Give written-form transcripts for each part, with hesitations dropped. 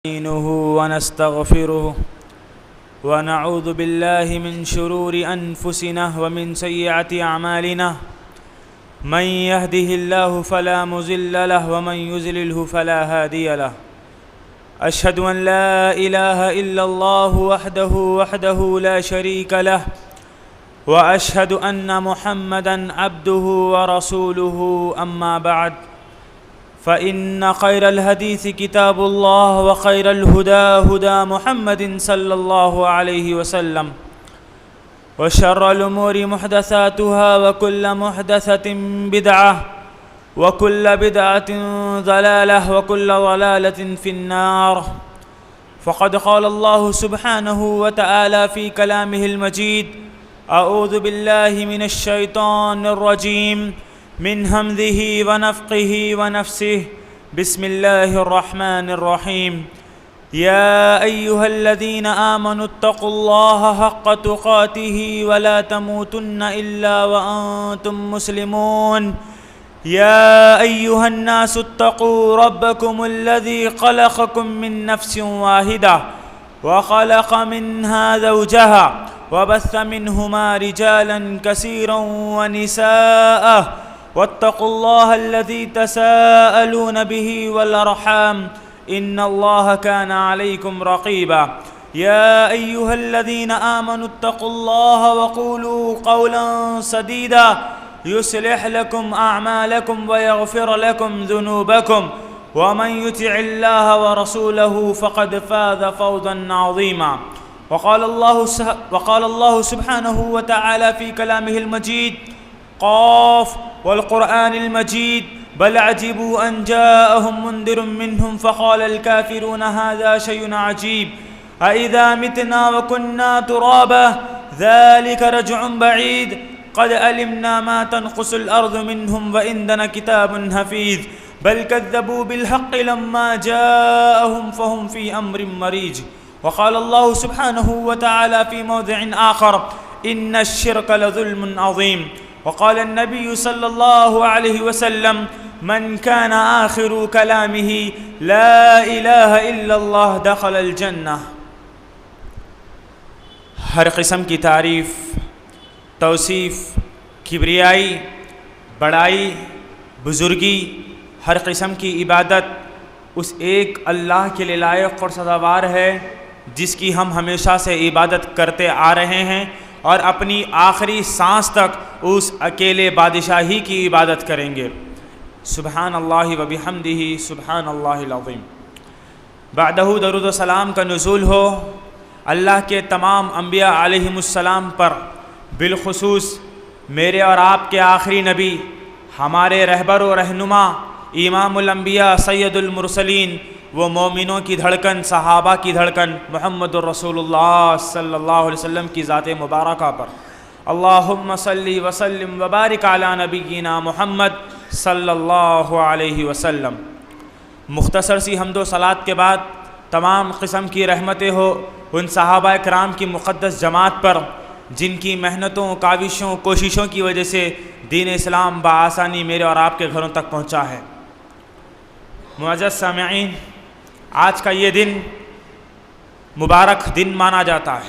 نستعينه ونستغفره ونعوذ بالله من شرور أنفسنا ومن سيئات أعمالنا من يهده الله فلا مضل له ومن يضلله فلا هادي له أشهد أن لا إله إلا الله وحده لا شريك له وأشهد أن محمدًا عبده ورسوله أما بعد فإن خير الحديث كتاب الله وخير الهدى هدى محمد صلى الله عليه وسلم وشر الأمور محدثاتها وكل محدثة بدعة وكل بدعة ضلالة وكل ضلالة في النار فقد قال الله سبحانه وتعالى في كلامه المجيد أعوذ بالله من الشيطان الرجيم من همزه ونفخه ونفسه بسم الله الرحمن الرحيم يا أيها الذين آمنوا اتقوا الله حق تقاته ولا تموتن إلا وأنتم مسلمون يا أيها الناس اتقوا ربكم الذي خلقكم من نفس واحدة وخلق منها زوجها وبث منهما رجالا كثيرا ونساء واتقوا الله الذي تساءلون به والأرحام إن الله كان عليكم رقيبا يا أيها الذين آمنوا اتقوا الله وقولوا قولا سديدا يصلح لكم أعمالكم ويغفر لكم ذنوبكم ومن يطع الله ورسوله فقد فاز فوزا عظيما وقال الله سبحانه وتعالى في كلامه المجيد قاف والقرآن المجيد بل عجبوا أن جاءهم منذر منهم فقال الكافرون هذا شيء عجيب أإذا متنا وكنا ترابا ذلك رجع بعيد قد علمنا ما تنقص الأرض منهم وعندنا كتاب حفيظ بل كذبوا بالحق لما جاءهم فهم في أمر مريج وقال الله سبحانه وتعالى في موضع آخر إن الشرك لظلم عظيم وقال النبي صلى الله عليه وسلم من كان آخر كلامه لا إله إلا الله دخل الجنة ہر قسم کی تعریف، توصیف، کبریائی، بڑائی، بزرگی، ہر قسم کی عبادت اس ایک اللہ کے لیے لائق اور سزاوار ہے جس کی ہم ہمیشہ سے عبادت کرتے آ رہے ہیں اور اپنی آخری سانس تک اس اکیلے بادشاہی کی عبادت کریں گے۔ سبحان اللہ و بحمدہ سبحان اللہ العظیم۔ بعدہ درود و سلام کا نزول ہو اللہ کے تمام انبیاء علیہم السلام پر، بالخصوص میرے اور آپ کے آخری نبی، ہمارے رہبر و رہنما، امام الانبیاء سید المرسلین، وہ مومنوں کی دھڑکن، صحابہ کی دھڑکن، محمد الرسول اللہ صلی اللہ علیہ وسلم کی ذات مبارکہ پر اللہم صلی وسلم وبارک علی نبینا محمد صلی اللہ علیہ وسلم۔ مختصر سی حمد و صلوات کے بعد تمام قسم کی رحمتیں ہو ان صحابہ کرام کی مقدس جماعت پر جن کی محنتوں، کاوشوں، کوششوں کی وجہ سے دین اسلام بآسانی میرے اور آپ کے گھروں تک پہنچا ہے۔ معزز سامعین، آج کا یہ دن مبارک دن مانا جاتا ہے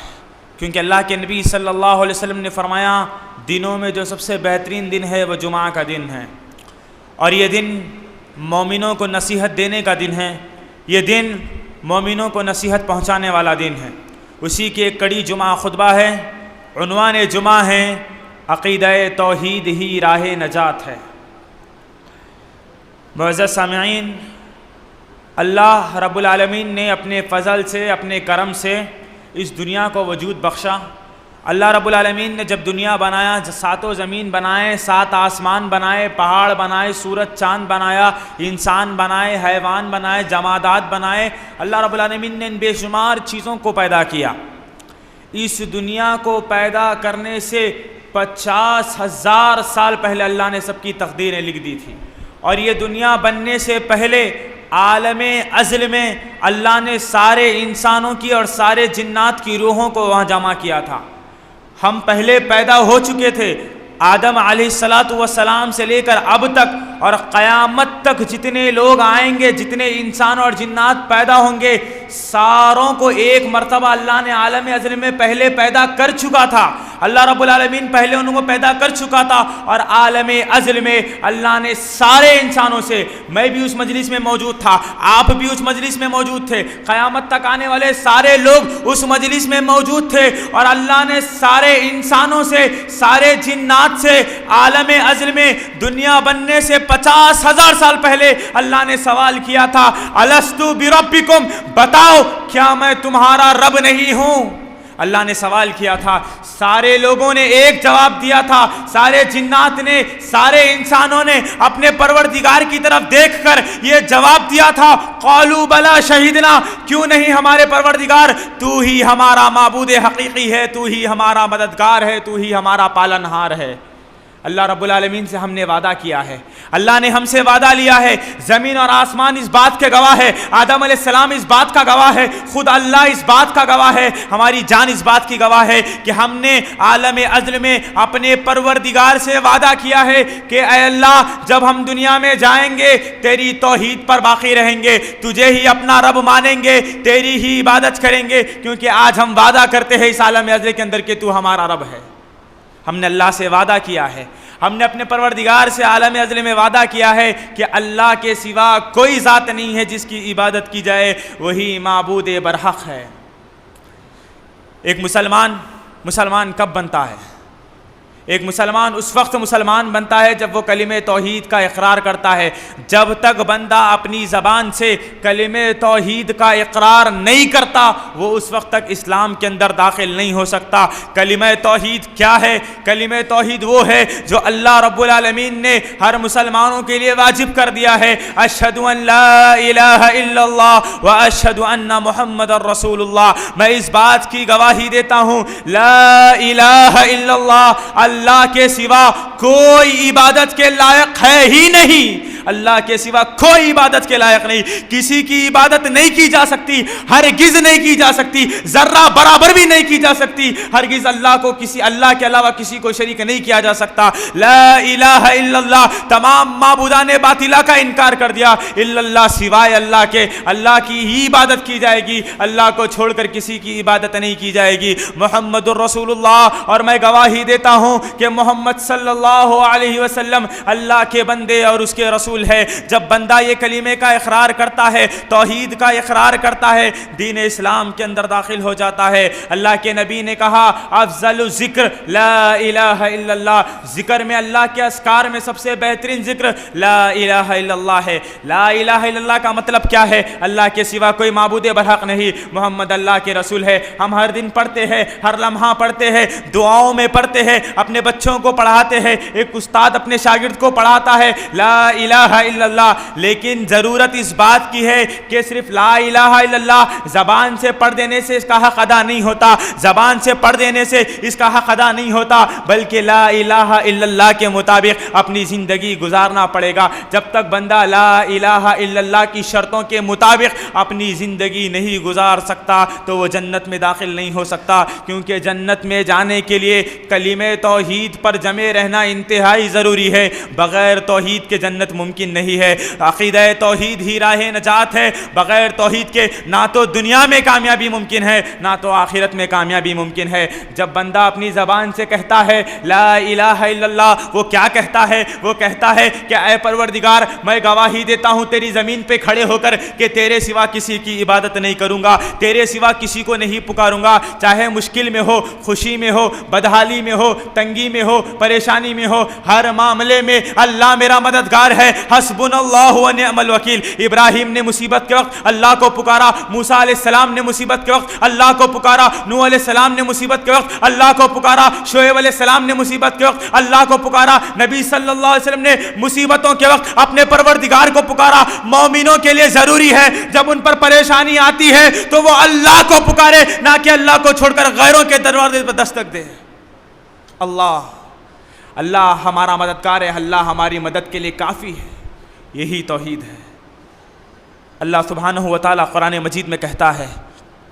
کیونکہ اللہ کے نبی صلی اللہ علیہ وسلم نے فرمایا دنوں میں جو سب سے بہترین دن ہے وہ جمعہ کا دن ہے، اور یہ دن مومنوں کو نصیحت دینے کا دن ہے، یہ دن مومنوں کو نصیحت پہنچانے والا دن ہے۔ اسی کی ایک کڑی جمعہ خطبہ ہے، عنوان جمعہ ہے عقیدہ توحید ہی راہ نجات ہے۔ معزز سامعین، اللہ رب العالمین نے اپنے فضل سے، اپنے کرم سے اس دنیا کو وجود بخشا۔ اللہ رب العالمین نے جب دنیا بنایا، ساتوں زمین بنائے، سات آسمان بنائے، پہاڑ بنائے، سورج چاند بنایا، انسان بنائے، حیوان بنائے، جمادات بنائے، اللہ رب العالمین نے ان بے شمار چیزوں کو پیدا کیا۔ اس دنیا کو پیدا کرنے سے 50,000 سال پہلے اللہ نے سب کی تقدیریں لکھ دی تھی، اور یہ دنیا بننے سے پہلے عالم ازل میں اللہ نے سارے انسانوں کی اور سارے جنات کی روحوں کو وہاں جمع کیا تھا۔ ہم پہلے پیدا ہو چکے تھے، آدم علیہ الصلاۃ والسلام سے لے کر اب تک اور قیامت تک جتنے لوگ آئیں گے، جتنے انسان اور جنات پیدا ہوں گے، ساروں کو ایک مرتبہ اللہ نے عالم ازل میں پہلے پیدا کر چکا تھا۔ اللہ رب العالمین پہلے ان کو پیدا کر چکا تھا، اور عالم ازل میں اللہ نے سارے انسانوں سے، میں بھی اس مجلس میں موجود تھا، آپ بھی اس مجلس میں موجود تھے، قیامت تک آنے والے سارے لوگ اس مجلس میں موجود تھے، اور اللہ نے سارے انسانوں سے، سارے جنات سے عالم ازل میں دنیا بننے سے 50,000 سال پہلے اللہ نے سوال کیا تھا، الستو بربکم، بتاؤ کیا میں تمہارا رب نہیں ہوں؟ اللہ نے سوال کیا تھا، سارے لوگوں نے ایک جواب دیا تھا، سارے جنات نے، سارے انسانوں نے اپنے پروردگار کی طرف دیکھ کر یہ جواب دیا تھا، قالوا بلا شہیدنا، کیوں نہیں ہمارے پروردگار، تو ہی ہمارا معبود حقیقی ہے، تو ہی ہمارا مددگار ہے، تو ہی ہمارا پالنہار ہے۔ اللہ رب العالمین سے ہم نے وعدہ کیا ہے، اللہ نے ہم سے وعدہ لیا ہے، زمین اور آسمان اس بات کے گواہ ہے، آدم علیہ السلام اس بات کا گواہ ہے، خود اللہ اس بات کا گواہ ہے، ہماری جان اس بات کی گواہ ہے کہ ہم نے عالم ازل میں اپنے پروردگار سے وعدہ کیا ہے کہ اے اللہ، جب ہم دنیا میں جائیں گے تیری توحید پر باقی رہیں گے، تجھے ہی اپنا رب مانیں گے، تیری ہی عبادت کریں گے، کیونکہ آج ہم وعدہ کرتے ہیں اس عالم ازل کے اندر کہ تو ہمارا رب ہے۔ ہم نے اللہ سے وعدہ کیا ہے، ہم نے اپنے پروردگار سے عالم ازل میں وعدہ کیا ہے کہ اللہ کے سوا کوئی ذات نہیں ہے جس کی عبادت کی جائے، وہی معبود برحق ہے۔ ایک مسلمان کب بنتا ہے؟ ایک مسلمان اس وقت مسلمان بنتا ہے جب وہ کلمہ توحید کا اقرار کرتا ہے۔ جب تک بندہ اپنی زبان سے کلمہ توحید کا اقرار نہیں کرتا، وہ اس وقت تک اسلام کے اندر داخل نہیں ہو سکتا۔ کلمہ توحید کیا ہے؟ کلمہ توحید وہ ہے جو اللہ رب العالمین نے ہر مسلمانوں کے لیے واجب کر دیا ہے، اشہد ان لا الہ الا اللہ و اشہد ان محمد رسول اللہ۔ میں اس بات کی گواہی دیتا ہوں، لا الہ الا اللہ، اللہ کے سوا کوئی عبادت کے لائق ہے ہی نہیں، اللہ کے سوا کوئی عبادت کے لائق نہیں، کسی کی عبادت نہیں کی جا سکتی، ہرگز نہیں کی جا سکتی، ذرہ برابر بھی نہیں کی جا سکتی، ہرگز اللہ کو اللہ کے علاوہ کسی کو شریک نہیں کیا جا سکتا۔ لا الہ الا اللہ، تمام معبودان باطلہ کا انکار کر دیا، الا اللہ، سوائے اللہ کے، اللہ کی ہی عبادت کی جائے گی، اللہ کو چھوڑ کر کسی کی عبادت نہیں کی جائے گی۔ محمد الرسول اللہ، اور میں گواہی دیتا ہوں کہ محمد صلی اللہ علیہ وسلم اللہ کے بندے اور اس کے رسول ہے۔ جب بندہ یہ کلمے کا اقرار کرتا ہے، توحید کا اقرار کرتا ہے، دین اسلام کے اندر داخل ہو جاتا ہے۔ اللہ کے نبی نے کہا، افضل الذکر لا الہ الا اللہ، ذکر میں، اللہ کے اذکار میں سب سے بہترین ذکر لا الہ الا اللہ ہے۔ لا الہ الا اللہ کا مطلب کیا ہے؟ اللہ کے سوا کوئی معبود برحق نہیں، محمد اللہ کے رسول ہے۔ ہم ہر دن پڑھتے ہیں، ہر لمحہ پڑھتے ہیں، دعاؤں میں پڑھتے ہیں، اپنے بچوں کو پڑھاتے ہیں، ایک استاد اپنے شاگرد کو پڑھاتا ہے لا الہ الا اللہ، لیکن ضرورت اس بات کی ہے کہ صرف لا الہ الا اللہ زبان سے پڑھ دینے سے اس کا حق ادا نہیں ہوتا، زبان سے پڑھ دینے سے اس کا حق ادا نہیں ہوتا، بلکہ لا الہ الا اللہ کے مطابق اپنی زندگی گزارنا پڑے گا۔ جب تک بندہ لا الہ الا اللہ کی شرطوں کے مطابق اپنی زندگی نہیں گزار سکتا تو وہ جنت میں داخل نہیں ہو سکتا، کیونکہ جنت میں جانے کے لیے کلمہ توحید پر جمے رہنا انتہائی ضروری ہے، بغیر توحید کے جنت ممکن نہیں ہے۔ عقیدہ توحید ہی راہ نجات ہے، بغیر توحید کے نہ تو دنیا میں کامیابی ممکن ہے، نہ تو آخرت میں کامیابی ممکن ہے۔ جب بندہ اپنی زبان سے کہتا ہے لا الہ الا اللہ، وہ کیا کہتا ہے؟ وہ کہتا ہے کہ اے پروردگار، میں گواہی دیتا ہوں تیری زمین پہ کھڑے ہو کر کہ تیرے سوا کسی کی عبادت نہیں کروں گا، تیرے سوا کسی کو نہیں پکاروں گا، چاہے مشکل میں ہو، خوشی میں ہو، بدحالی میں ہو، تنگی میں ہو، پریشانی میں ہو، ہر معاملے میں اللہ میرا مددگار ہے۔ حسبنا اللہ و نعم الوکیل۔ ابراہیم نے مصیبت کے وقت اللہ کو پکارا، موسیٰ علیہ السلام نے مصیبت کے وقت اللہ کو پکارا، نوح علیہ السلام نے مصیبت کے وقت اللہ کو پکارا، شعیب علیہ السلام نے مصیبت کے وقت اللہ کو پکارا، نبی صلی اللہ علیہ وسلم نے مصیبتوں کے وقت اپنے پروردگار کو پکارا۔ مومنوں کے لیے ضروری ہے جب ان پر پریشانی آتی ہے تو وہ اللہ کو پکارے، نہ کہ اللہ کو چھوڑ کر غیروں کے دروازے پر دستک دے۔ اللہ ہمارا مددگار ہے، اللہ ہماری مدد کے لیے کافی ہے، یہی توحید ہے۔ اللہ سبحانہ و تعالیٰ قرآن مجید میں کہتا ہے،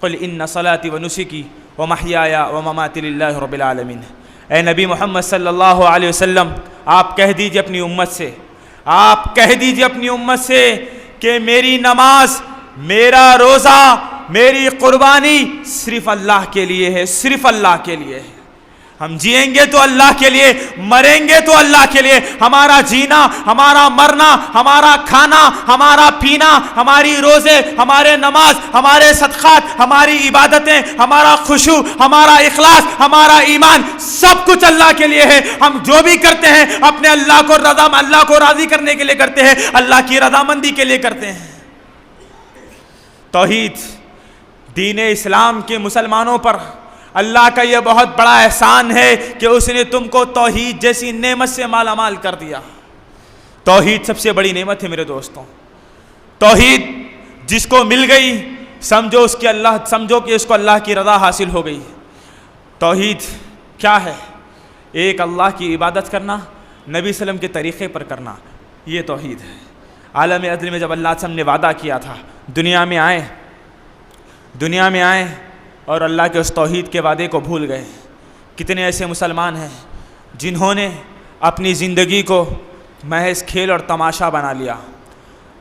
قل ان صلاتي ونسكي ومحياي ومماتي لله رب العالمین، اے نبی محمد صلی اللہ علیہ وسلم، آپ کہہ دیجئے اپنی امت سے، آپ کہہ دیجئے اپنی امت سے کہ میری نماز، میرا روزہ، میری قربانی صرف اللہ کے لیے ہے، صرف اللہ کے لیے ہے۔ ہم جئیں گے تو اللہ کے لیے، مریں گے تو اللہ کے لیے۔ ہمارا جینا، ہمارا مرنا، ہمارا کھانا، ہمارا پینا، ہماری روزے، ہمارے نماز، ہمارے صدقات، ہماری عبادتیں، ہمارا خشوع، ہمارا اخلاص، ہمارا ایمان، سب کچھ اللہ کے لیے ہے۔ ہم جو بھی کرتے ہیں اپنے اللہ کو راضی کرنے کے لیے کرتے ہیں، اللہ کی رضامندی کے لیے کرتے ہیں۔ توحید، دین اسلام کے مسلمانوں پر اللہ کا یہ بہت بڑا احسان ہے کہ اس نے تم کو توحید جیسی نعمت سے مالا مال کر دیا۔ توحید سب سے بڑی نعمت ہے میرے دوستوں۔ توحید جس کو مل گئی، سمجھو کہ اس کو اللہ کی رضا حاصل ہو گئی۔ توحید کیا ہے؟ ایک اللہ کی عبادت کرنا، نبی صلی اللہ علیہ وسلم کے طریقے پر کرنا، یہ توحید ہے۔ عالم عدل میں جب اللہ صلی اللہ علیہ وسلم نے وعدہ کیا تھا دنیا میں آئے اور اللہ کے اس توحید کے وعدے کو بھول گئے۔ کتنے ایسے مسلمان ہیں جنہوں نے اپنی زندگی کو محض کھیل اور تماشا بنا لیا۔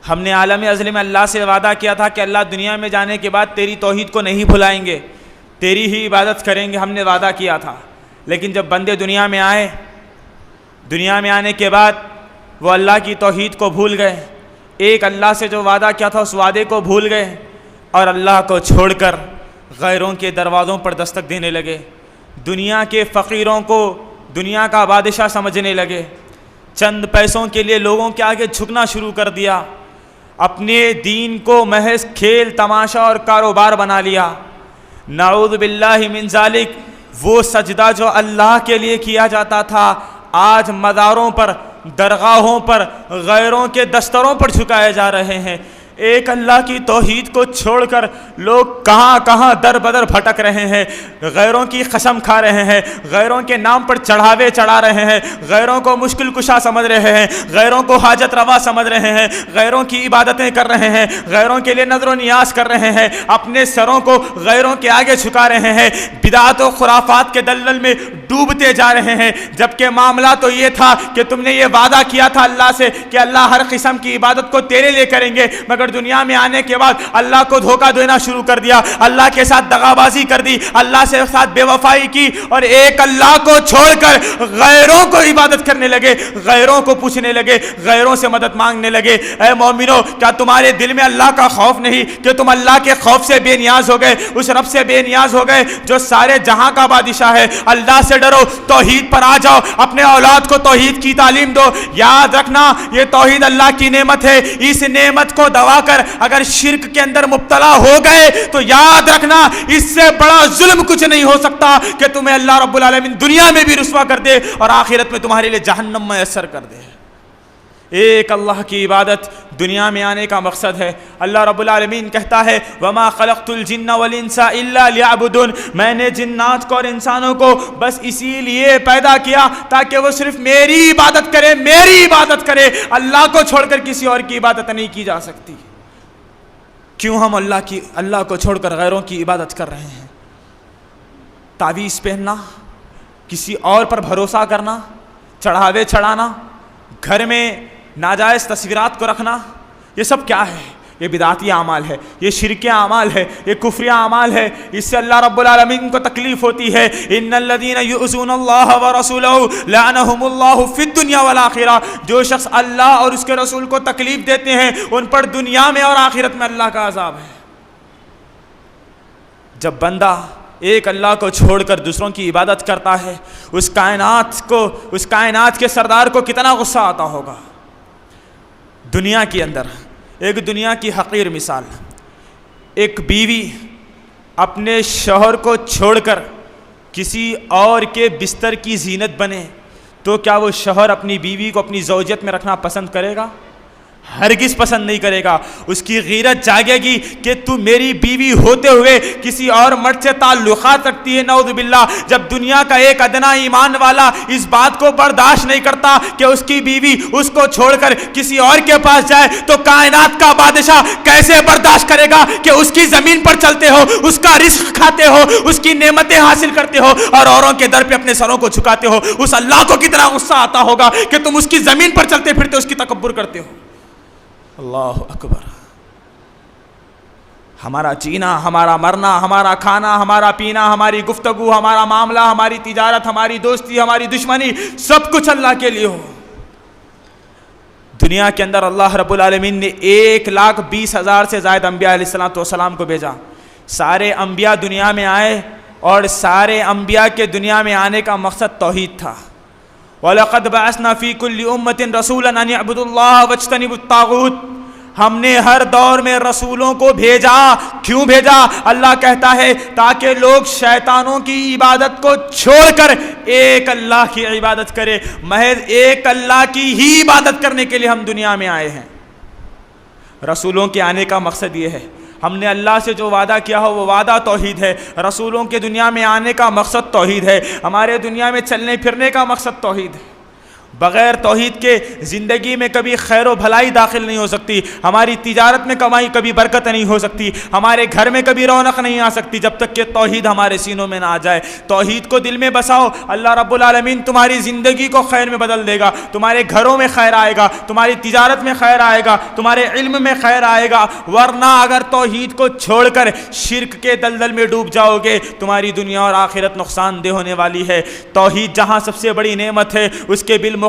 ہم نے عالم ازل میں اللہ سے وعدہ کیا تھا کہ اللہ دنیا میں جانے کے بعد تیری توحید کو نہیں بھلائیں گے، تیری ہی عبادت کریں گے، ہم نے وعدہ کیا تھا۔ لیکن جب بندے دنیا میں آئے، دنیا میں آنے کے بعد وہ اللہ کی توحید کو بھول گئے، ایک اللہ سے جو وعدہ کیا تھا اس وعدے کو بھول گئے اور اللہ کو چھوڑ کر غیروں کے دروازوں پر دستک دینے لگے، دنیا کے فقیروں کو دنیا کا بادشاہ سمجھنے لگے، چند پیسوں کے لیے لوگوں کے آگے جھکنا شروع کر دیا، اپنے دین کو محض کھیل تماشا اور کاروبار بنا لیا۔ نعوذ باللہ من ذالک، وہ سجدہ جو اللہ کے لیے کیا جاتا تھا آج مزاروں پر، درگاہوں پر، غیروں کے دستروں پر جھکائے جا رہے ہیں۔ ایک اللہ کی توحید کو چھوڑ کر لوگ کہاں کہاں در بدر بھٹک رہے ہیں، غیروں کی قسم کھا رہے ہیں، غیروں کے نام پر چڑھاوے چڑھا رہے ہیں، غیروں کو مشکل کشا سمجھ رہے ہیں، غیروں کو حاجت روا سمجھ رہے ہیں، غیروں کی عبادتیں کر رہے ہیں، غیروں کے لیے نذر و نیاز کر رہے ہیں، اپنے سروں کو غیروں کے آگے جھکا رہے ہیں، بدعت و خرافات کے دلدل میں ڈوبتے جا رہے ہیں۔ جبکہ معاملہ تو یہ تھا کہ تم نے یہ وعدہ کیا تھا اللہ سے کہ اللہ ہر قسم کی عبادت کو تیرے لیے کریں گے، مگر دنیا میں آنے کے بعد اللہ کو دھوکہ دینا شروع کر دیا، اللہ کے ساتھ دغا بازی کر دی، اللہ سے ساتھ بے وفائی کی، اور ایک اللہ کو چھوڑ کر غیروں کو عبادت کرنے لگے، غیروں کو پوچھنے لگے، غیروں سے مدد مانگنے لگے۔ اے مومنو، کیا تمہارے دل میں اللہ کا خوف نہیں کہ تم اللہ کے خوف سے بے نیاز ہو گئے، اس رب سے بے نیاز ہو گئے جو سارے جہاں کا بادشاہ ہے؟ اللہ سے ڈرو، توحید پر آ جاؤ، اپنے اولاد کو توحید کی تعلیم دو۔ یاد رکھنا یہ توحید اللہ کی نعمت ہے، اس نعمت کو دبا کر اگر شرک کے اندر مبتلا ہو گئے تو یاد رکھنا اس سے بڑا ظلم کچھ نہیں ہو سکتا کہ تمہیں اللہ رب العالمین دنیا میں بھی رسوا کر دے اور آخرت میں تمہارے لیے جہنم میسر کر دے۔ ایک اللہ کی عبادت دنیا میں آنے کا مقصد ہے۔ اللہ رب العالمین کہتا ہے وَمَا خَلَقْتُ الْجِنَّ وَالْإِنسَ إِلَّا لِيَعْبُدُونَ، میں نے جنات کو اور انسانوں کو بس اسی لیے پیدا کیا تاکہ وہ صرف میری عبادت کرے، میری عبادت کرے، اللہ کو چھوڑ کر کسی اور کی عبادت نہیں کی جا سکتی۔ کیوں ہم اللہ کو چھوڑ کر غیروں کی عبادت کر رہے ہیں؟ تعویذ پہننا، کسی اور پر بھروسہ کرنا، چڑھاوے چڑھانا، گھر میں ناجائز تصویرات کو رکھنا، یہ سب کیا ہے؟ یہ بدعتی اعمال ہے، یہ شرکی اعمال ہے، یہ کفری اعمال ہے، اس سے اللہ رب العالمین کو تکلیف ہوتی ہے۔ ان الذین یؤذون اللہ ورسولہ لعنہم اللہ فی الدنیا والآخرہ، جو شخص اللہ اور اس کے رسول کو تکلیف دیتے ہیں ان پر دنیا میں اور آخرت میں اللہ کا عذاب ہے۔ جب بندہ ایک اللہ کو چھوڑ کر دوسروں کی عبادت کرتا ہے، اس کائنات کے سردار کو کتنا غصہ آتا ہوگا۔ دنیا کے اندر ایک دنیا کی حقیر مثال، ایک بیوی اپنے شوہر کو چھوڑ کر کسی اور کے بستر کی زینت بنے تو کیا وہ شوہر اپنی بیوی کو اپنی زوجیت میں رکھنا پسند کرے گا؟ ہرگز پسند نہیں کرے گا. اس کی غیرت جاگے گی کہ تو میری بیوی ہوتے ہوئے کسی اور مرد سے تعلقات رکھتی ہے. نعوذ باللہ. جب دنیا کا ایک ادنا ایمان والا اس بات کو برداشت نہیں کرتا کہ اس کی بیوی اس کو چھوڑ کر کسی اور کے پاس جائے, تو کائنات کا بادشاہ کیسے برداشت کرے گا کہ اس کی زمین پر چلتے ہو, اس کا رزق کھاتے ہو, اس کی نعمتیں حاصل کرتے ہو اور اوروں کے در پہ اپنے سروں کو جھکاتے ہو. اس اللہ کو کتنا غصہ آتا ہوگا کہ تم اس کی زمین پر چلتے پھرتے اس کی تکبر کرتے ہو. اللہ اکبر. ہمارا جینا, ہمارا مرنا, ہمارا کھانا, ہمارا پینا, ہماری گفتگو, ہمارا معاملہ, ہماری تجارت, ہماری دوستی, ہماری دشمنی, سب کچھ اللہ کے لیے ہو. دنیا کے اندر اللہ رب العالمین نے 1,20,000 سے زائد انبیاء علیہ السلام کو بھیجا. سارے انبیاء دنیا میں آئے اور سارے انبیاء کے دنیا میں آنے کا مقصد توحید تھا. وَلَقَدْ بَعَثْنَا فِي كُلِّ أُمَّةٍ رَسُولًا أَنِ اعْبُدُوا اللَّهَ وَاجْتَنِبُوا الطَّاغُوتَ. ہم نے ہر دور میں رسولوں کو بھیجا. کیوں بھیجا؟ اللہ کہتا ہے تاکہ لوگ شیطانوں کی عبادت کو چھوڑ کر ایک اللہ کی عبادت کرے. محض ایک اللہ کی ہی عبادت کرنے کے لیے ہم دنیا میں آئے ہیں. رسولوں کے آنے کا مقصد یہ ہے. ہم نے اللہ سے جو وعدہ کیا ہو وہ وعدہ توحید ہے. رسولوں کے دنیا میں آنے کا مقصد توحید ہے. ہمارے دنیا میں چلنے پھرنے کا مقصد توحید ہے. بغیر توحید کے زندگی میں کبھی خیر و بھلائی داخل نہیں ہو سکتی. ہماری تجارت میں کبھی برکت نہیں ہو سکتی. ہمارے گھر میں کبھی رونق نہیں آ سکتی جب تک کہ توحید ہمارے سینوں میں نہ آ جائے. توحید کو دل میں بساؤ, اللہ رب العالمین تمہاری زندگی کو خیر میں بدل دے گا. تمہارے گھروں میں خیر آئے گا, تمہاری تجارت میں خیر آئے گا, تمہارے علم میں خیر آئے گا. ورنہ اگر توحید کو چھوڑ کر شرک کے دلدل میں ڈوب جاؤ گے, تمہاری دنیا اور آخرت نقصان دہ ہونے والی ہے. توحید جہاں سب سے بڑی نعمت ہے, اس کے بالمقابل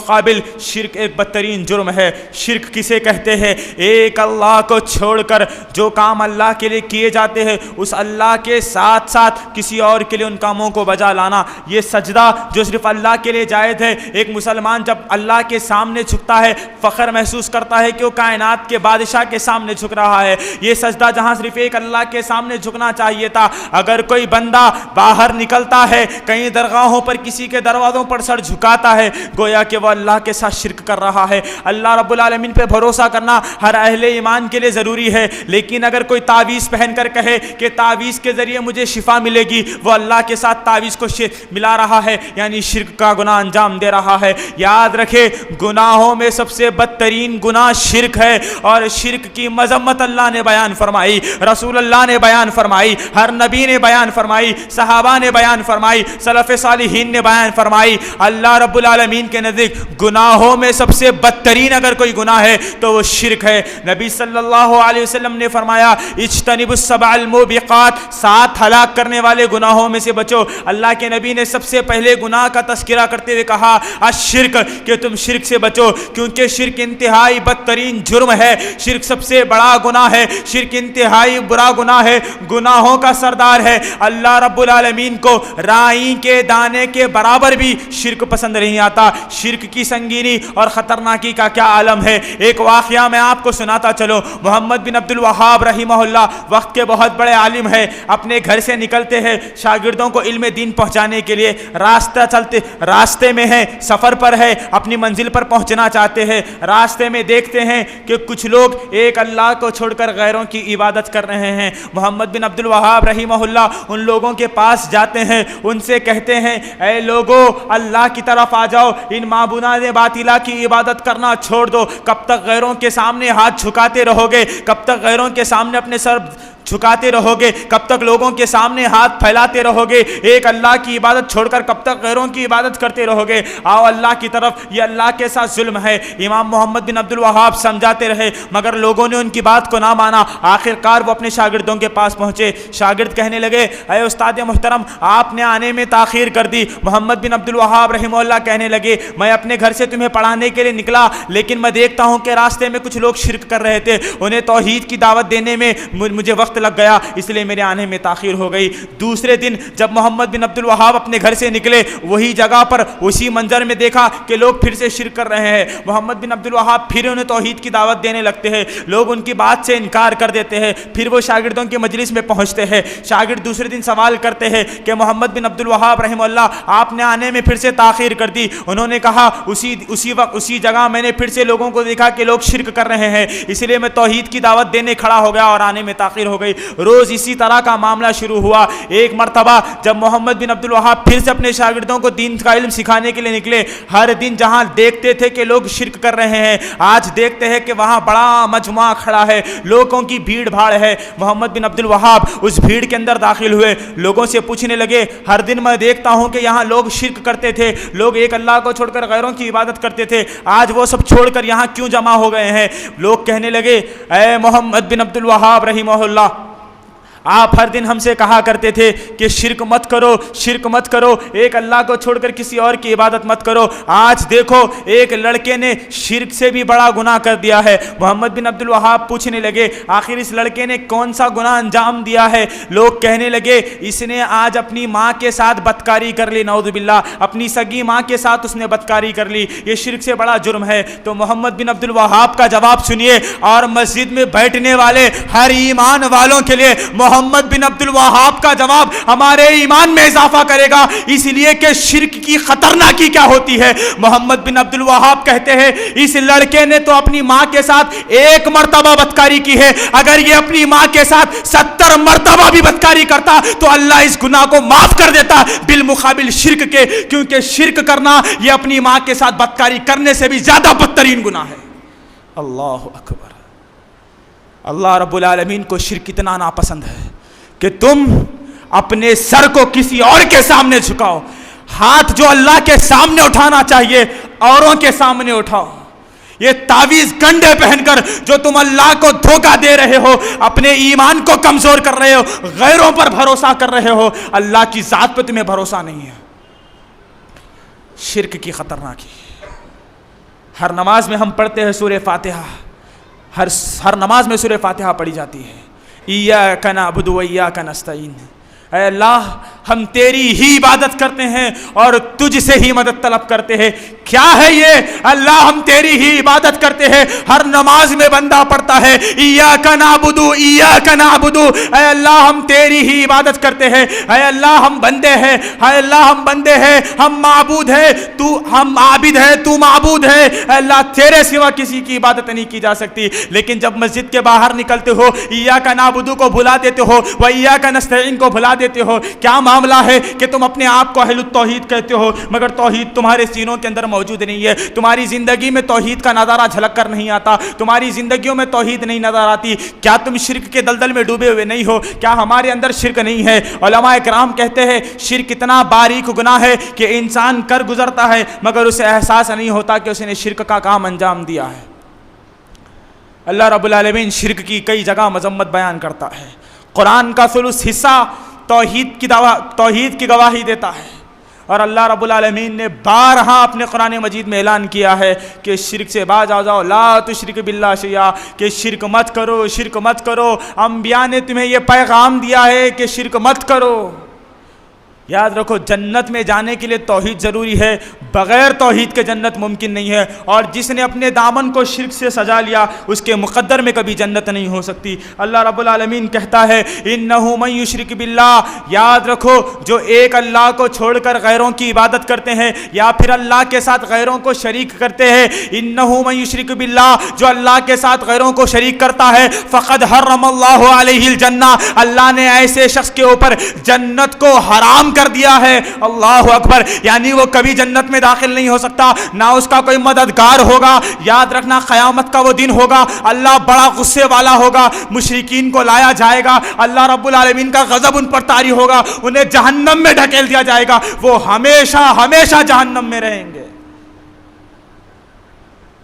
شرک ایک بدترین جرم ہے. شرک کسے کہتے ہیں؟ ایک اللہ کو چھوڑ کر جو کام اللہ کے لیے کیے جاتے ہیں اس اللہ کے ساتھ ساتھ کسی اور کے لیے ان کاموں کو بجا لانا. یہ سجدہ جو صرف اللہ کے لیے جائز ہے. ایک مسلمان جب اللہ کے سامنے جھکتا ہے فخر محسوس کرتا ہے کہ وہ کائنات کے بادشاہ کے سامنے جھک رہا ہے. یہ سجدہ جہاں صرف ایک اللہ کے سامنے جھکنا چاہیے تھا, اگر کوئی بندہ باہر نکلتا ہے کئی درگاہوں پر کسی کے دروازوں پر سر جھکاتا ہے, گویا کہ وہ اللہ کے ساتھ شرک کر رہا ہے. اللہ رب العالمین پہ بھروسہ کرنا ہر اہل ایمان کے لیے ضروری ہے, لیکن اگر کوئی تعویذ پہن کر کہے کہ تعویذ کے ذریعے مجھے شفا ملے گی, وہ اللہ کے ساتھ تعویذ کو ملا رہا ہے, یعنی شرک کا گناہ انجام دے رہا ہے. یاد رکھے گناہوں میں سب سے بدترین گناہ شرک ہے, اور شرک کی مذمت اللہ نے بیان فرمائی, رسول اللہ نے بیان فرمائی, ہر نبی نے بیان فرمائی, صحابہ نے بیان فرمائی, سلف صالحین نے بیان فرمائی. اللہ رب العالمین کے نزدیک گناہوں میں سب سے بدترین اگر کوئی گناہ ہے تو وہ شرک ہے. نبی صلی اللہ علیہ وسلم نے فرمایا اجتنبوا السبع الموبقات, 7 ہلاک کرنے والے گناہوں میں سے بچو. اللہ کے نبی نے سب سے پہلے گناہ کا تذکرہ کرتے ہوئے کہا الشرک, کہ تم شرک سے بچو, کیونکہ شرک انتہائی بدترین جرم ہے. شرک سب سے بڑا گناہ ہے, شرک انتہائی برا گناہ ہے, گناہوں کا سردار ہے. اللہ رب العالمین کو رائی کے دانے کے برابر بھی شرک پسند نہیں آتا. شرک کی سنگینی اور خطرناکی کا کیا عالم ہے. ایک واقعہ میں آپ کو سناتا چلو. محمد بن عبد الوہاب رحمہ اللہ وقت کے بہت بڑے عالم ہے, اپنے گھر سے نکلتے ہیں شاگردوں کو علم دین پہنچانے کے لیے. راستے میں ہیں, سفر پر ہے, اپنی منزل پر پہنچنا چاہتے ہیں. راستے میں دیکھتے ہیں کہ کچھ لوگ ایک اللہ کو چھوڑ کر غیروں کی عبادت کر رہے ہیں. محمد بن عبد الوہاب رحمہ اللہ ان لوگوں کے پاس جاتے ہیں, ان سے کہتے ہیں اے لوگو اللہ کی طرف آ جاؤ, ان معبودان باطلہ کی عبادت کرنا چھوڑ دو. کب تک غیروں کے سامنے ہاتھ جھکاتے رہو گے, کب تک غیروں کے سامنے اپنے سر جھکاتے رہو گے, کب تک لوگوں کے سامنے ہاتھ پھیلاتے رہو گے, ایک اللہ کی عبادت چھوڑ کر کب تک غیروں کی عبادت کرتے رہو گے. آؤ اللہ کی طرف, یہ اللہ کے ساتھ ظلم ہے. امام محمد بن عبد الوہاب سمجھاتے رہے مگر لوگوں نے ان کی بات کو نہ مانا. آخر کار وہ اپنے شاگردوں کے پاس پہنچے. شاگرد کہنے لگے اے استاد محترم آپ نے آنے میں تاخیر کر دی. محمد بن عبد الوہاب رحمہ اللہ کہنے لگے میں اپنے گھر سے تمہیں پڑھانے کے لیے نکلا, لیکن میں دیکھتا ہوں کہ راستے میں کچھ لوگ شرک کر رہے تھے. انہیں توحید کی دعوت دینے میں مجھے وقت لگ گیا اس لیے میرے آنے میں تاخیر ہو گئی۔ دوسرے دن جب محمد بن عبد الوہاب اپنے گھر سے نکلے وہی جگہ پر اسی منظر میں دیکھا کہ لوگ پھر سے شرک کر رہے ہیں۔ محمد بن عبد الوہاب پھر انہیں توحید کی دعوت دینے لگتے ہیں، لوگ ان کی بات سے انکار کر دیتے ہیں۔ پھر وہ شاگردوں کی مجلس میں پہنچتے ہیں، شاگرد دوسرے دن سوال کرتے ہیں کہ محمد بن عبد الوہاب رحمہ اللہ آپ نے آنے میں پھر سے تاخیر کر دی۔ انہوں نے کہا اسی وقت اسی جگہ میں نے پھر سے لوگوں کو دیکھا کہ لوگ شرک کر رہے ہیں، اس لیے میں توحید کی دعوت دینے کھڑا ہو گیا اور آنے میں تاخیر ہو گئی۔ روز اسی طرح کا معاملہ شروع ہوا۔ ایک مرتبہ جب محمد بن عبد الوہاب پھر سے اپنے شاگردوں کو دین کا علم سکھانے کے لیے نکلے، ہر دن جہاں دیکھتے تھے کہ لوگ شرک کر رہے ہیں آج دیکھتے ہیں کہ وہاں بڑا مجمع کھڑا ہے، لوگوں کی بھیڑ بھاڑ ہے۔ محمد بن عبد الوہاب اس بھیڑ کے اندر داخل ہوئے، لوگوں سے پوچھنے لگے ہر دن میں دیکھتا ہوں کہ یہاں لوگ شرک کرتے تھے، لوگ ایک اللہ کو چھوڑ کر غیروں کی عبادت کرتے تھے، آج وہ سب چھوڑ کر یہاں کیوں جمع ہو گئے ہیں؟ لوگ کہنے لگے اے محمد بن عبد الوہاب رحمہ اللہ، آپ ہر دن ہم سے کہا کرتے تھے کہ شرک مت کرو، شرک مت کرو، ایک اللہ کو چھوڑ کر کسی اور کی عبادت مت کرو۔ آج دیکھو ایک لڑکے نے شرک سے بھی بڑا گناہ کر دیا ہے۔ محمد بن عبد الوہاب پوچھنے لگے آخر اس لڑکے نے کون سا گناہ انجام دیا ہے؟ لوگ کہنے لگے اس نے آج اپنی ماں کے ساتھ بدکاری کر لی، نعوذ باللہ، اپنی سگی ماں کے ساتھ اس نے بدکاری کر لی، یہ شرک سے بڑا جرم ہے۔ تو محمد بن عبد الوہاب کا جواب سنیے، اور مسجد میں بیٹھنے والے ہر ایمان والوں کے لیے محمد بن عبد الوہاب کا جواب ہمارے ایمان میں اضافہ کرے گا، اس لیے کہ شرک کی خطرناکی کیا ہوتی ہے۔ محمد بن عبد الوہاب کہتے ہیں اس لڑکے نے تو اپنی ماں کے ساتھ ایک مرتبہ بدکاری کی ہے، اگر یہ اپنی ماں کے ساتھ 70 مرتبہ بھی بدکاری کرتا تو اللہ اس گناہ کو معاف کر دیتا بالمقابل شرک کے، کیونکہ شرک کرنا یہ اپنی ماں کے ساتھ بدکاری کرنے سے بھی زیادہ بدترین گناہ ہے۔ اللہ اکبر۔ اللہ رب العالمین کو شرک اتنا ناپسند ہے کہ تم اپنے سر کو کسی اور کے سامنے جھکاؤ، ہاتھ جو اللہ کے سامنے اٹھانا چاہیے اوروں کے سامنے اٹھاؤ۔ یہ تعویذ گنڈے پہن کر جو تم اللہ کو دھوکہ دے رہے ہو، اپنے ایمان کو کمزور کر رہے ہو، غیروں پر بھروسہ کر رہے ہو، اللہ کی ذات پہ تمہیں بھروسہ نہیں ہے۔ شرک کی خطرناکی، ہر نماز میں ہم پڑھتے ہیں سورہ فاتحہ، ہر نماز میں سورہ فاتحہ پڑھی جاتی ہے، ایاک نعبد و ایاک نستعین، اے اللہ ہم تیری ہی عبادت کرتے ہیں اور تجھ سے ہی مدد طلب کرتے ہیں۔ کیا ہے یہ؟ اللہ ہم تیری ہی عبادت کرتے ہیں۔ ہر نماز میں بندہ پڑھتا ہے ایاک نعبد ایاک نعبد، اے اللہ ہم تیری ہی عبادت کرتے ہیں، اے اللہ ہم بندے ہیں، اے اللہ ہم بندے ہیں، ہم معبود ہیں، ہم عابد ہیں، تو معبود ہے، اے اللہ تیرے سوا کسی کی عبادت نہیں کی جا سکتی۔ لیکن جب مسجد کے باہر نکلتے ہو ایاک نعبد کو بھلا دیتے ہو و ایاک نستعین کو بھلا دیتے ہو۔ کیا معاملہ ہے کہ تم اپنے آپ کو اہل التوحید کہتے ہو مگر توحید تمہارے سینوں کے اندر موجود نہیں ہے، تمہاری زندگی میں توحید کا نظارہ جھلک کر نہیں آتا، تمہاری زندگیوں میں توحید نہیں نظر آتی۔ کیا تم شرک کے دلدل میں ڈوبے ہوئے نہیں ہو؟ کیا ہمارے اندر شرک نہیں ہے؟ علماء کرام کہتے ہیں شرک اتنا باریک گناہ ہے کہ انسان کر گزرتا ہے مگر اسے احساس نہیں ہوتا کہ اس نے شرک کا کام انجام دیا ہے۔ اللہ رب العالمین شرک کی کئی جگہ مذمت بیان کرتا ہے۔ قرآن کا ثلث حصہ توحید کی گواہی دیتا ہے، اور اللہ رب العالمین نے بارہا اپنے قرآن مجید میں اعلان کیا ہے کہ شرک سے باز آ جاؤ، لا تشرک باللہ شیئا، کہ شرک مت کرو، شرک مت کرو۔ انبیاء نے تمہیں یہ پیغام دیا ہے کہ شرک مت کرو۔ یاد رکھو جنت میں جانے کے لیے توحید ضروری ہے، بغیر توحید کے جنت ممکن نہیں ہے، اور جس نے اپنے دامن کو شرک سے سجا لیا اس کے مقدر میں کبھی جنت نہیں ہو سکتی۔ اللہ رب العالمین کہتا ہے انہ من یشرک باللہ، یاد رکھو جو ایک اللہ کو چھوڑ کر غیروں کی عبادت کرتے ہیں یا پھر اللہ کے ساتھ غیروں کو شریک کرتے ہیں، انہ من یشرک باللہ، جو اللہ کے ساتھ غیروں کو شریک کرتا ہے، فقد حرم اللہ علیہ الجنہ، اللہ نے ایسے شخص کے اوپر جنت کو حرام کر دیا ہے۔ اللہ اکبر، یعنی وہ کبھی جنت میں داخل نہیں ہو سکتا، نہ اس کا کوئی مددگار ہوگا۔ یاد رکھنا قیامت کا وہ دن ہوگا، اللہ بڑا غصے والا ہوگا، مشرکین کو لایا جائے گا، اللہ رب العالمین کا غضب ان پر طاری ہوگا، انہیں جہنم میں ڈھکیل دیا جائے گا، وہ ہمیشہ ہمیشہ جہنم میں رہیں گے۔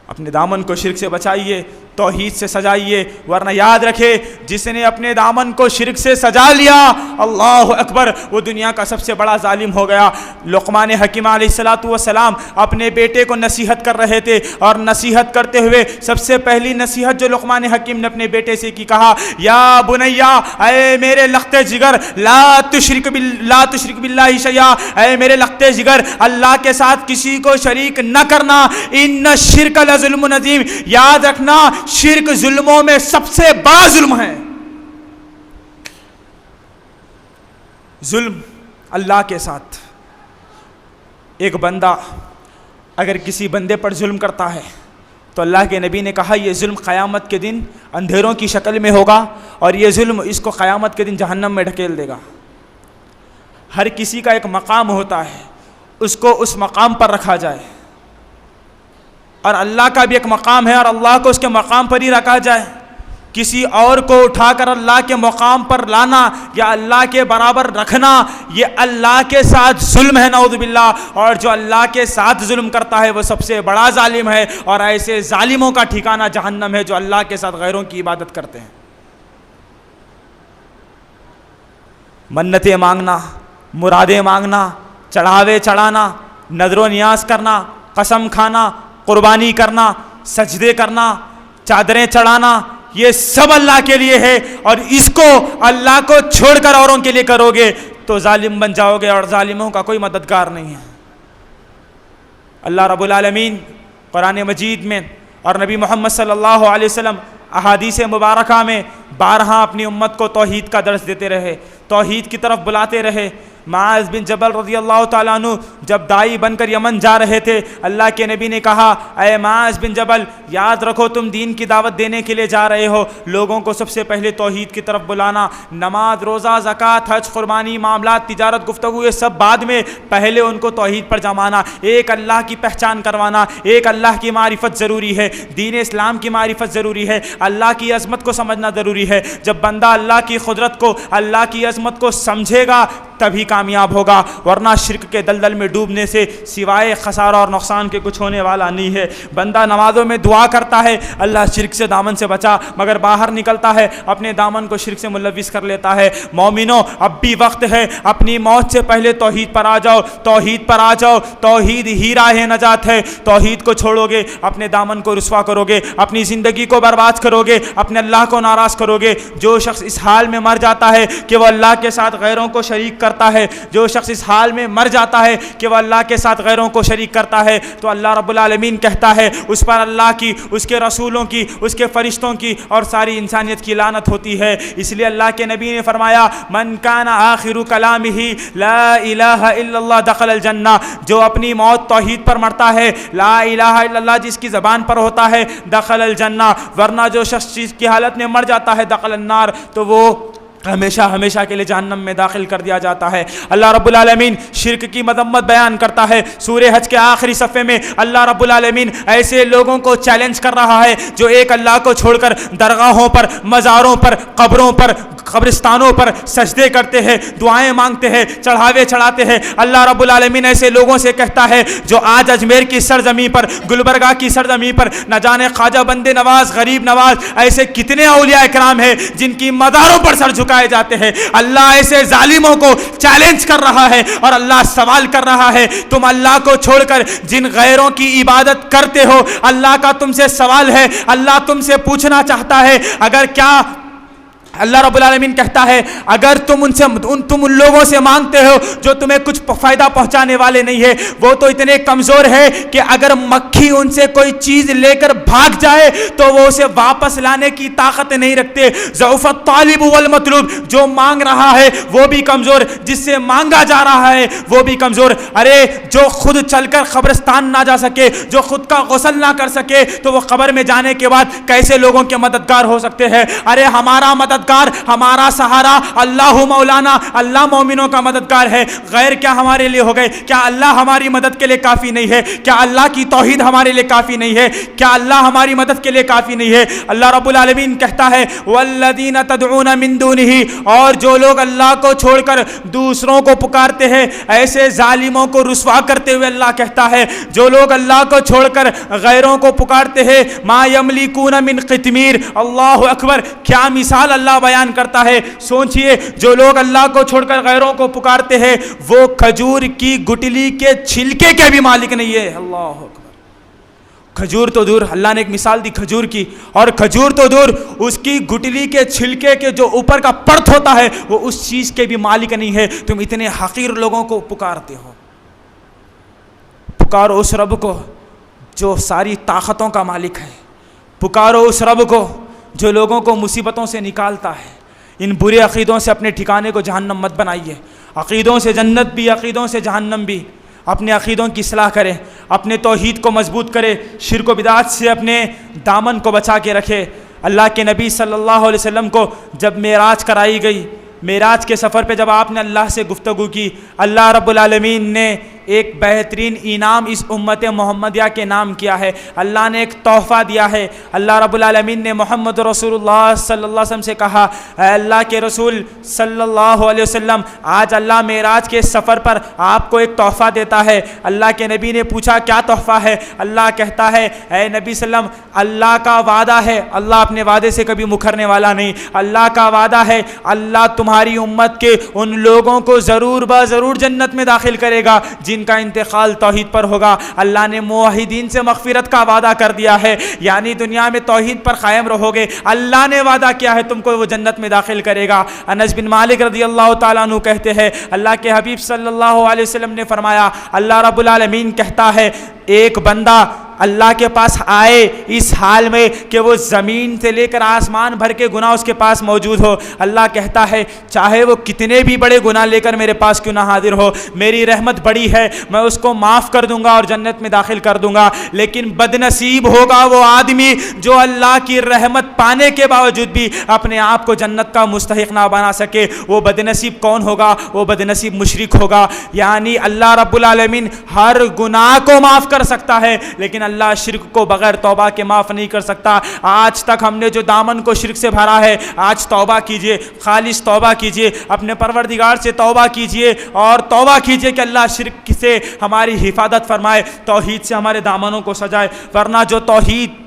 اپنے دامن کو شرک سے بچائیے، توحید سے سجائیے، ورنہ یاد رکھے جس نے اپنے دامن کو شرک سے سجا لیا، اللہ اکبر، وہ دنیا کا سب سے بڑا ظالم ہو گیا۔ لقمان حکیم علیہ السلام اپنے بیٹے کو نصیحت کر رہے تھے، اور نصیحت کرتے ہوئے سب سے پہلی نصیحت جو لقمان حکیم نے اپنے بیٹے سے کی، کہا یا بنیا، اے میرے لخت جگر، لا تشرک باللہ شیئا، اے میرے لخت جگر، اللہ کے ساتھ کسی کو شریک نہ کرنا، ان الشرک لظلم عظیم، یاد رکھنا شرک ظلموں میں سب سے بڑا ظلم ہے۔ ظلم اللہ کے ساتھ، ایک بندہ اگر کسی بندے پر ظلم کرتا ہے تو اللہ کے نبی نے کہا یہ ظلم قیامت کے دن اندھیروں کی شکل میں ہوگا، اور یہ ظلم اس کو قیامت کے دن جہنم میں ڈھکیل دے گا۔ ہر کسی کا ایک مقام ہوتا ہے، اس کو اس مقام پر رکھا جائے، اور اللہ کا بھی ایک مقام ہے، اور اللہ کو اس کے مقام پر ہی رکھا جائے۔ کسی اور کو اٹھا کر اللہ کے مقام پر لانا یا اللہ کے برابر رکھنا، یہ اللہ کے ساتھ ظلم ہے، نعوذ باللہ، اور جو اللہ کے ساتھ ظلم کرتا ہے وہ سب سے بڑا ظالم ہے، اور ایسے ظالموں کا ٹھکانہ جہنم ہے جو اللہ کے ساتھ غیروں کی عبادت کرتے ہیں۔ منتیں مانگنا، مرادیں مانگنا، چڑھاوے چڑھانا، نذر و نیاز کرنا، قسم کھانا، قربانی کرنا، سجدے کرنا، چادریں چڑھانا، یہ سب اللہ کے لیے ہے، اور اس کو اللہ کو چھوڑ کر اوروں کے لیے کرو گے تو ظالم بن جاؤ گے، اور ظالموں کا کوئی مددگار نہیں ہے۔ اللہ رب العالمین قرآن مجید میں اور نبی محمد صلی اللہ علیہ وسلم احادیث مبارکہ میں بارہا اپنی امت کو توحید کا درس دیتے رہے، توحید کی طرف بلاتے رہے۔ معاذ بن جبل رضی اللہ تعالیٰ عنہ جب دائی بن کر یمن جا رہے تھے، اللہ کے نبی نے کہا اے معاذ بن جبل، یاد رکھو تم دین کی دعوت دینے کے لیے جا رہے ہو، لوگوں کو سب سے پہلے توحید کی طرف بلانا، نماز، روزہ، زکوٰۃ، حج، قربانی، معاملات، تجارت، گفتگو، یہ سب بعد میں، پہلے ان کو توحید پر جمانا، ایک اللہ کی پہچان کروانا، ایک اللہ کی معرفت ضروری ہے، دین اسلام کی معرفت ضروری ہے، اللہ کی عظمت کو سمجھنا ضروری ہے۔ جب بندہ اللہ کی قدرت کو، اللہ کی عظمت کو سمجھے گا تبھی کامیاب ہوگا، ورنہ شرک کے دلدل میں ڈوبنے سے سوائے خسارہ اور نقصان کے کچھ ہونے والا نہیں ہے۔ بندہ نمازوں میں دعا کرتا ہے اللہ شرک سے دامن سے بچا، مگر باہر نکلتا ہے اپنے دامن کو شرک سے ملوث کر لیتا ہے۔ مومنوں، اب بھی وقت ہے، اپنی موت سے پہلے توحید پر آ جاؤ، توحید پر آ جاؤ، توحید ہی راہ نجات ہے۔ توحید کو چھوڑو گے اپنے دامن کو رسوا کرو گے، اپنی زندگی کو برباد کرو گے، اپنے اللہ کو ناراض کرو گے۔ جو شخص اس حال میں مر جاتا ہے کہ وہ اللہ کے ساتھ غیروں کو شریک کرتا ہے، جو شخص اس حال میں مر جاتا ہے کہ وہ اللہ کے ساتھ غیروں کو شریک کرتا ہے، تو اللہ رب العالمین کہتا ہے اس پر اللہ کی، اس کے رسولوں کی، اس کے فرشتوں کی اور ساری انسانیت کی لعنت ہوتی ہے۔ اس لیے اللہ کے نبی نے فرمایا من کان آخر کلامہ لا الہ الا اللہ دخل الجنہ، جو اپنی موت توحید پر مرتا ہے، لا الہ الا اللہ جس کی زبان پر ہوتا ہے، دخل الجنہ، ورنہ جو شخص چیز کی حالت میں مر جاتا ہے دخل النار، تو وہ ہمیشہ ہمیشہ کے لیے جہنم میں داخل کر دیا جاتا ہے۔ اللہ رب العالمین شرک کی مذمت بیان کرتا ہے۔ سورہ حج کے آخری صفحے میں اللہ رب العالمین ایسے لوگوں کو چیلنج کر رہا ہے جو ایک اللہ کو چھوڑ کر درگاہوں پر، مزاروں پر، قبروں پر، قبرستانوں پر سجدے کرتے ہیں، دعائیں مانگتے ہیں، چڑھاوے چڑھاتے ہیں۔ اللہ رب العالمین ایسے لوگوں سے کہتا ہے جو آج اجمیر کی سرزمین پر، گلبرگہ کی سرزمین پر، نہ جانے خواجہ بندے نواز، غریب نواز، ایسے کتنے اولیاء اکرام ہیں جن کی مزاروں پر سر جھکائے جاتے ہیں۔ اللہ ایسے ظالموں کو چیلنج کر رہا ہے اور اللہ سوال کر رہا ہے تم اللہ کو چھوڑ کر جن غیروں کی عبادت کرتے ہو، اللہ کا تم سے سوال ہے، اللہ تم سے پوچھنا چاہتا ہے اگر کیا اللہ رب العالمین کہتا ہے اگر تم ان لوگوں سے مانگتے ہو جو تمہیں کچھ فائدہ پہنچانے والے نہیں ہے، وہ تو اتنے کمزور ہے کہ اگر مکھی ان سے کوئی چیز لے کر بھاگ جائے تو وہ اسے واپس لانے کی طاقت نہیں رکھتے۔ ضعف الطالب والمطلوب، جو مانگ رہا ہے وہ بھی کمزور، جس سے مانگا جا رہا ہے وہ بھی کمزور۔ ارے جو خود چل کر قبرستان نہ جا سکے، جو خود کا غسل نہ کر سکے، تو وہ قبر میں جانے کے بعد کیسے لوگوں کے مددگار ہو سکتے ہیں؟ ارے ہمارا مدد مددگار، ہمارا سہارا اللہ مولانا، اللہ مومنوں کا مددگار ہے، غیر کیا ہمارے لیے ہو گئے؟ کیا اللہ ہماری مدد کے لیے کافی نہیں ہے؟ کیا اللہ کی توحید ہمارے لیے کافی نہیں ہے؟ کیا اللہ ہماری مدد کے لیے کافی نہیں ہے؟ اللہ رب العالمین کہتا ہے والذین تدعون من دونہ، اور جو لوگ اللہ کو چھوڑ کر دوسروں کو پکارتے ہیں، ایسے ظالموں کو رسوا کرتے ہوئے اللہ کہتا ہے جو لوگ اللہ کو چھوڑ کر غیروں کو پکارتے ہیں، ما یملکون من قطمیر، اللہ اکبر، کیا مثال اللہ بیان کرتا ہے۔ سوچئے جو لوگ اللہ کو چھوڑ کر غیروں کو پکارتے ہیں وہ کھجور کی گٹلی کے چھلکے کے بھی مالک نہیں ہے۔ اللہ اکبر، کھجور تو دور، اللہ نے ایک مثال دی کھجور کی، اور کھجور تو دور، اس کی گٹلی کے چھلکے کے جو اوپر کا پرت ہوتا ہے وہ اس چیز کے بھی مالک نہیں ہے۔ تم اتنے حقیر لوگوں کو پکارتے ہو۔ پکارو اس رب کو جو ساری طاقتوں کا مالک ہے، پکارو اس رب کو جو لوگوں کو مصیبتوں سے نکالتا ہے۔ ان برے عقیدوں سے اپنے ٹھکانے کو جہنم مت بنائیے، عقیدوں سے جنت بھی، عقیدوں سے جہنم بھی۔ اپنے عقیدوں کی اصلاح کرے، اپنے توحید کو مضبوط کرے، شرک و بدعات سے اپنے دامن کو بچا کے رکھے۔ اللہ کے نبی صلی اللہ علیہ وسلم کو جب معراج کرائی گئی، معراج کے سفر پہ جب آپ نے اللہ سے گفتگو کی، اللہ رب العالمین نے ایک بہترین انعام اس امت محمدیہ کے نام کیا ہے۔ اللہ نے ایک تحفہ دیا ہے۔ اللہ رب العالمین نے محمد رسول اللہ صلی اللہ علیہ وسلم سے کہا، اے اللہ کے رسول صلی اللہ علیہ وسلم، آج اللہ معراج کے سفر پر آپ کو ایک تحفہ دیتا ہے۔ اللہ کے نبی نے پوچھا کیا تحفہ ہے؟ اللہ کہتا ہے اے نبی صلی اللہ علیہ وسلم، اللہ کا وعدہ ہے، اللہ اپنے وعدے سے کبھی مکرنے والا نہیں، اللہ کا وعدہ ہے اللہ تمہاری امت کے ان لوگوں کو ضرور ضرور جنت میں داخل کرے گا جن کا انتقال توحید پر ہوگا۔ اللہ نے موحدین سے مغفرت کا وعدہ کر دیا ہے، یعنی دنیا میں توحید پر قائم رہو گے، اللہ نے وعدہ کیا ہے تم کو وہ جنت میں داخل کرے گا۔ انس بن مالک رضی اللہ تعالیٰ عنہ کہتے ہیں اللہ کے حبیب صلی اللہ علیہ وسلم نے فرمایا، اللہ رب العالمین کہتا ہے ایک بندہ اللہ کے پاس آئے اس حال میں کہ وہ زمین سے لے کر آسمان بھر کے گناہ اس کے پاس موجود ہو، اللہ کہتا ہے چاہے وہ کتنے بھی بڑے گناہ لے کر میرے پاس کیوں نہ حاضر ہو، میری رحمت بڑی ہے، میں اس کو معاف کر دوں گا اور جنت میں داخل کر دوں گا۔ لیکن بد نصیب ہوگا وہ آدمی جو اللہ کی رحمت پانے کے باوجود بھی اپنے آپ کو جنت کا مستحق نہ بنا سکے۔ وہ بد نصیب کون ہوگا؟ وہ بد نصیب مشرک ہوگا۔ یعنی اللہ رب العالمین ہر گناہ کو معاف کر سکتا ہے لیکن اللہ شرک کو بغیر توبہ کے معاف نہیں کر سکتا۔ آج تک ہم نے جو دامن کو شرک سے بھرا ہے، آج توبہ کیجئے، خالص توبہ کیجئے، اپنے پروردگار سے توبہ کیجئے اور توبہ کیجئے کہ اللہ شرک سے ہماری حفاظت فرمائے، توحید سے ہمارے دامنوں کو سجائے، ورنہ جو توحید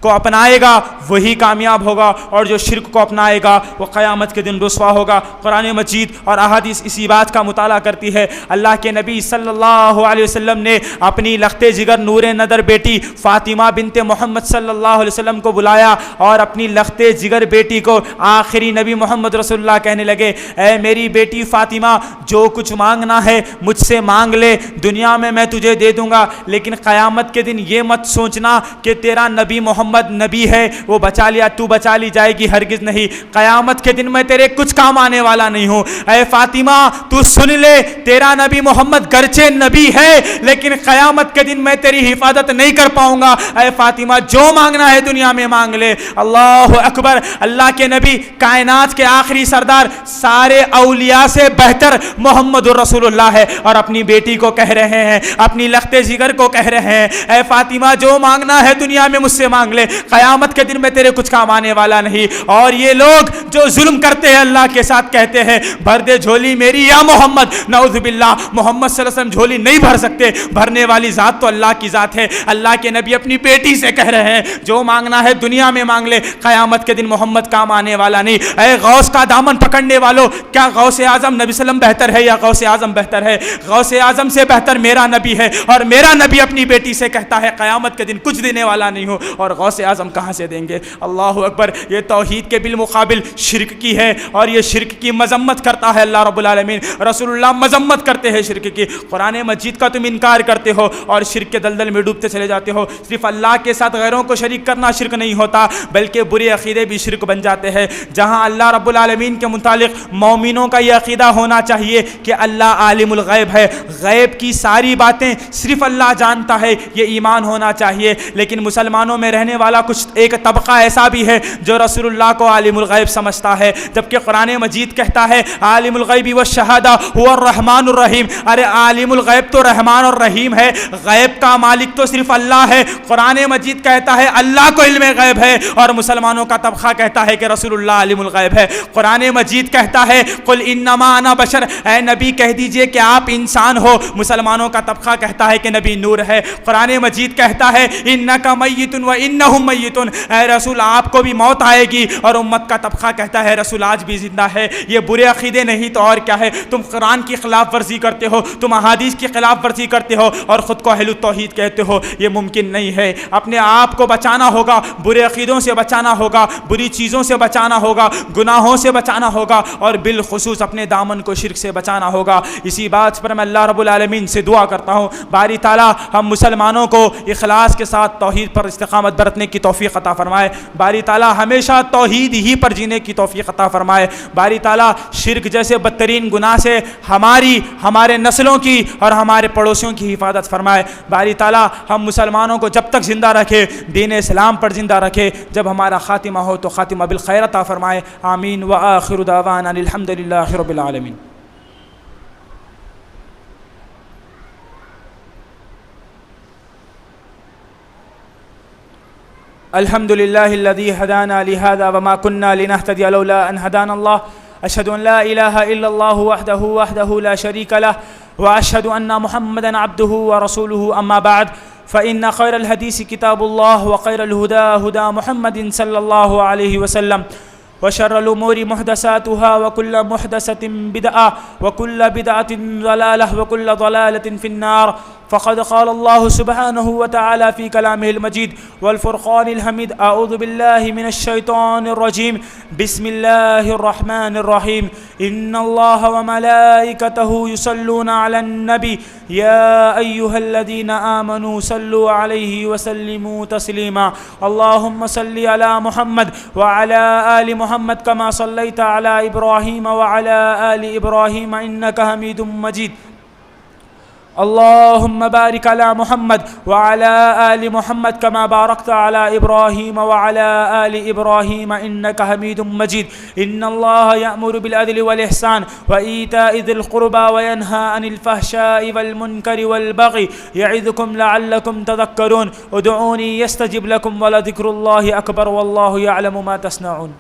کو اپنائے گا وہی کامیاب ہوگا اور جو شرک کو اپنائے گا وہ قیامت کے دن رسوا ہوگا۔ قرآن مجید اور احادیث اسی بات کا مطالعہ کرتی ہے۔ اللہ کے نبی صلی اللہ علیہ وسلم نے اپنی لخت جگر نور نظر بیٹی فاطمہ بنت محمد صلی اللہ علیہ وسلم کو بلایا اور اپنی لخت جگر بیٹی کو آخری نبی محمد رسول اللہ کہنے لگے، اے میری بیٹی فاطمہ، جو کچھ مانگنا ہے مجھ سے مانگ لے، دنیا میں میں تجھے دے دوں گا، لیکن قیامت کے دن یہ مت سوچنا کہ تیرا نبی محمد نبی ہے وہ بچا لیا تو بچا لی جائے گی، ہرگز نہیں، قیامت کے دن میں تیرے کچھ کام آنے والا نہیں ہوں۔ اے فاطمہ تو سن لے، تیرا نبی محمد گرچہ نبی ہے لیکن قیامت کے دن میں تیری حفاظت نہیں کر پاؤں گا۔ اے فاطمہ جو مانگنا ہے دنیا میں مانگ لے۔ اللہ اکبر، اللہ کے نبی کائنات کے آخری سردار، سارے اولیاء سے بہتر محمد رسول اللہ ہے اور اپنی بیٹی کو کہہ رہے ہیں، اپنی لخت جگر کو کہہ رہے ہیں، اے فاطمہ جو مانگنا ہے دنیا میں مجھ سے مانگ لے، قیامت کے دن میں تیرے کچھ کام آنے والا نہیں۔ اور یہ لوگ جو ظلم کرتے ہیں اللہ کے ساتھ کہتے ہیں بھر دے جھولی میری یا محمد، نعوذ باللہ، محمد صلی اللہ علیہ وسلم جھولی نہیں بھر سکتے، بھرنے والی ذات تو اللہ کی ذات ہے۔ اللہ کے نبی اپنی بیٹی سے کہہ رہے ہیں جو مانگنا ہے دنیا میں مانگ لے، قیامت کے دن محمد کام آنے والا نہیں۔ اے غوث کا دامن پکڑنے والوں، کیا غوث اعظم نبی صلی اللہ علیہ وسلم بہتر ہے یا غوث اعظم بہتر ہے؟ غوث اعظم سے بہتر میرا نبی ہے اور میرا نبی اپنی بیٹی سے کہتا ہے قیامت کے دن کچھ دینے والا نہیں ہوں، اور غوث اعظم کہاں سے دیں گے؟ اللہ اکبر، یہ توحید کے بالمقابل شرک کی ہے اور یہ شرک کی مذمت کرتا ہے اللہ رب العالمین، رسول اللہ مذمت کرتے ہیں شرک کی۔ قرآن مجید کا تم انکار کرتے ہو اور شرک کے دلدل میں ڈوبتے چلے جاتے ہو۔ صرف اللہ کے ساتھ غیروں کو شریک کرنا شرک نہیں ہوتا بلکہ برے عقیدے بھی شرک بن جاتے ہیں۔ جہاں اللہ رب العالمین کے متعلق مومنوں کا یہ عقیدہ ہونا چاہیے کہ اللہ عالم الغیب ہے، غیب کی ساری باتیں صرف اللہ جانتا ہے، یہ ایمان ہونا چاہیے، لیکن مسلمانوں میں رہنے والا کچھ ایک طبقہ ایسا بھی ہے جو رسول اللہ کو عالم الغیب سمجھتا ہے، جبکہ قرآن مجید کہتا ہے عالم الغیب والشہادہ هو الرحمن الرحیم۔ ارے عالم الغیب تو رحمان اور رحیم ہے، غیب کا مالک تو صرف اللہ ہے۔ قرآن مجید کہتا ہے اللہ کو علم غیب ہے، اور مسلمانوں کا طبقہ کہتا ہے کہ رسول اللہ عالم الغیب ہے۔ قرآن مجید کہتا ہے قل انما انا بشر، اے نبی کہہ دیجئے کہ آپ انسان ہو۔ مسلمانوں کا طبقہ کہتا ہے کہ نبی نور ہے۔ قرآن مجید کہتا ہے انک میت و انہم میتون، اے رسول آپ کو بھی موت آئے گی، اور امت کا طبقہ کہتا ہے رسول آج بھی زندہ ہے۔ یہ برے عقیدے نہیں تو اور کیا ہے؟ تم قرآن کی خلاف ورزی کرتے ہو، تم احادیث کی خلاف ورزی کرتے ہو، اور خود کو اہل التوحید کہتے ہو۔ یہ ممکن نہیں ہے۔ اپنے آپ کو بچانا ہوگا، برے عقیدوں سے بچانا ہوگا، بری چیزوں سے بچانا ہوگا، گناہوں سے بچانا ہوگا، اور بالخصوص اپنے دامن کو شرک سے بچانا ہوگا۔ اسی بات پر میں اللہ رب العالمین سے دعا کرتا ہوں باری تعالیٰ ہم مسلمانوں کو اخلاص کے ساتھ توحید پر استقامت برتنے کی توفیق عطا فرمائے۔ باری تعالیٰ ہمیشہ توحید ہی پر جینے کی توفیق عطا فرمائے۔ باری تعالیٰ شرک جیسے بدترین گناہ سے ہمارے نسلوں کی اور ہمارے پڑوسیوں کی حفاظت فرمائے۔ باری تعالیٰ ہم مسلمانوں کو جب تک زندہ رکھے، دین اسلام پر زندہ رکھے، جب ہمارا خاتمہ ہو تو خاتمہ بالخیر عطا فرمائے۔ آمین وآخر دعوانا الحمد للہ رب العالمین۔ الحمد لله الذي هدانا لهذا وما كنا لنهتدي لولا أن هدانا الله أشهد أن لا إله إلا الله وحده لا شريك له وأشهد أن محمدا عبده ورسوله أما بعد فإن خير الحديث كتاب الله وخير الهدى هدى محمد صلى الله عليه وسلم وشر الأمور محدثاتها وكل محدثة بدعة وكل بدعة ضلالة وكل ضلالة في النار فقد قال الله سبحانه وتعالى في كلامه المجيد والفرقان الحميد أعوذ بالله من الشيطان الرجيم بسم الله الرحمن الرحيم إن الله وملائكته يصلون على النبي يا أيها الذين آمنوا صلوا عليه وسلموا تسليما اللهم صل على محمد وعلى آل محمد كما صليت على إبراهيم وعلى آل إبراهيم إنك حميد مجيد اللهم بارك على محمد وعلى آل محمد كما باركت على إبراهيم وعلى آل إبراهيم إنك حميد مجيد إن الله يأمر بالعدل والإحسان وإيتاء ذي القربى وينهى عن الفحشاء والمنكر والبغي يعظكم لعلكم تذكرون ادعوني يستجب لكم ولذكر الله أكبر والله يعلم ما تصنعون